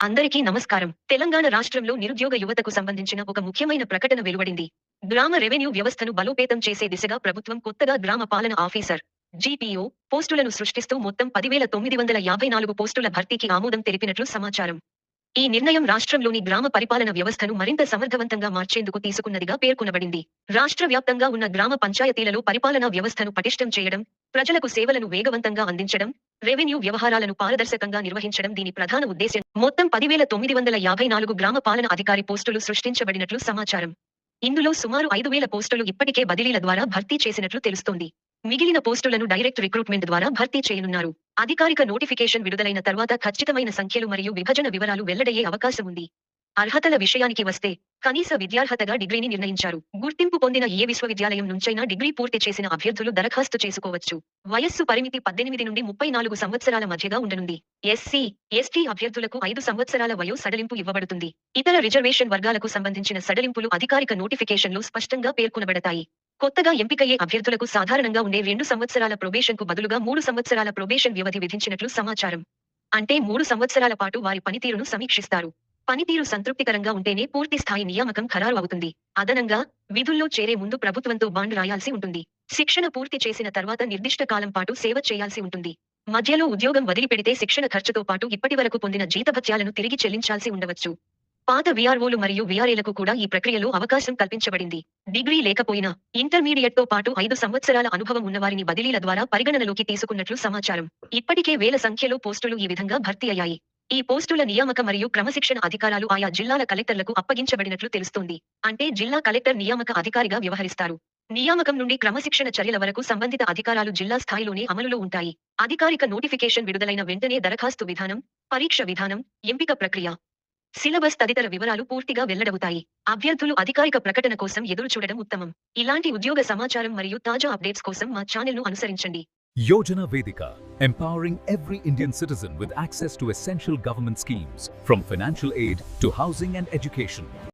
అందరికీ నమస్కారం. తెలంగాణ రాష్ట్రంలో నిరుద్యోగ యువతకు సంబంధించిన ఒక ముఖ్యమైన ప్రకటన వెలువడింది. గ్రామ రెవెన్యూ వ్యవస్థను బలోపేతం చేసే దిశగా ప్రభుత్వం కొత్తగా గ్రామ పాలన ఆఫీసర్ జీపీఓ పోస్టులను సృష్టిస్తూ మొత్తం 10,954 పోస్టుల భర్తీకి ఆమోదం తెలిపినట్లు సమాచారం. ఈ నిర్ణయం రాష్ట్రంలోని గ్రామ పరిపాలన వ్యవస్థను మరింత సమర్థవంతంగా మార్చేందుకు తీసుకున్నదిగా పేర్కొనబడింది. రాష్ట్ర వ్యాప్తంగా ఉన్న గ్రామ పంచాయతీలలో పరిపాలనా వ్యవస్థను పటిష్టం చేయడం, ప్రజలకు సేవలను వేగవంతంగా అందించడం, రెవెన్యూ వ్యవహారాలను పారదర్శకంగా నిర్వహించడం దీని ప్రధాన ఉద్దేశ్యం. మొత్తం 10,954 గ్రామ పాలన అధికారి పోస్టులు సృష్టించబడినట్లు సమాచారం. ఇందులో సుమారు 5,000 పోస్టులు ఇప్పటికే బదిలీల ద్వారా భర్తీ చేసినట్లు తెలుస్తోంది. మిగిలిన పోస్టులను డైరెక్ట్ రిక్రూట్మెంట్ ద్వారా భర్తీ చేయనున్నారు. అధికారిక నోటిఫికేషన్ విడుదలైన తర్వాత ఖచ్చితమైన సంఖ్యలు మరియు విభజన వివరాలు వెల్లడయ్యే అవకాశం ఉంది. అర్హతల విషయానికి వస్తే, కనీస విద్యార్హతగా డిగ్రీని నిర్ణయించారు. గుర్తింపు పొందిన ఏ విశ్వవిద్యాలయం నుంచైనా డిగ్రీ పూర్తి చేసిన అభ్యర్థులు దరఖాస్తు చేసుకోవచ్చు. వయస్సు పరిమితి 18 నుండి 34 సంవత్సరాల మధ్యగా ఉండనుంది. ఎస్సీ, ఎస్టీ అభ్యర్థులకు 5 సంవత్సరాల వయో సడలింపు ఇవ్వబడుతుంది. ఇతర రిజర్వేషన్ వర్గాలకు సంబంధించిన సడలింపులు అధికారిక నోటిఫికేషన్లో స్పష్టంగా పేర్కొనబడతాయి. కొత్తగా ఎంపికయ్యే అభ్యర్థులకు సాధారణంగా ఉండే 2 సంవత్సరాల ప్రొబేషన్కు బదులుగా 3 సంవత్సరాల ప్రొబేషన్ వ్యవధి విధించినట్లు సమాచారం. అంటే 3 సంవత్సరాల పాటు వారి పనితీరును సమీక్షిస్తారు. పనితీరు సంతృప్తికరంగా ఉంటేనే పూర్తి స్థాయి నియామకం ఖరారు అవుతుంది. అదనంగా, విధుల్లో చేరే ముందు ప్రభుత్వంతో బాండ్ రాయాల్సి ఉంటుంది. శిక్షణ పూర్తి చేసిన తర్వాత నిర్దిష్ట కాలం పాటు సేవ చేయాల్సి ఉంటుంది. మధ్యలో ఉద్యోగం వదిలిపెడితే శిక్షణ ఖర్చుతో పాటు ఇప్పటివరకు పొందిన జీతభత్యాలను తిరిగి చెల్లించాల్సి ఉండవచ్చు. పాత వీఆర్ఓలు మరియు వీఆర్ఏలకు కూడా ఈ ప్రక్రియలో అవకాశం కల్పించబడింది. డిగ్రీ లేకపోయినా, ఇంటర్మీడియట్తో పాటు 5 సంవత్సరాల అనుభవం ఉన్నవారిని బదిలీల ద్వారా పరిగణనలోకి తీసుకున్నట్లు సమాచారం. ఇప్పటికే వేల సంఖ్యలో పోస్టులు ఈ విధంగా భర్తీ అయ్యాయి. ఈ పోస్టుల నియామక మరియు క్రమశిక్షణ అధికారాలు ఆయా జిల్లాల కలెక్టర్లకు అప్పగించబడినట్లు తెలుస్తోంది. అంటే జిల్లా కలెక్టర్ నియామక అధికారిగా వ్యవహరిస్తారు. నియామకం నుండి క్రమశిక్షణ చర్యల వరకు సంబంధిత అధికారాలు జిల్లా స్థాయిలోనే అమలులో ఉంటాయి. అధికారిక నోటిఫికేషన్ విడుదలైన వెంటనే దరఖాస్తు విధానం, పరీక్ష విధానం, ఎంపిక ప్రక్రియ, సిలబస్ తదితర వివరాలు పూర్తిగా వెల్లడవుతాయి. అభ్యర్థులు అధికారిక ప్రకటన కోసం ఎదురుచూడడం ఉత్తమం. ఇలాంటి ఉద్యోగ సమాచారం మరియు తాజా అప్డేట్స్ కోసం మా ఛానెల్ను అనుసరించండి. Yojana Vedika, empowering every Indian citizen with access to essential government schemes, from financial aid to housing and education.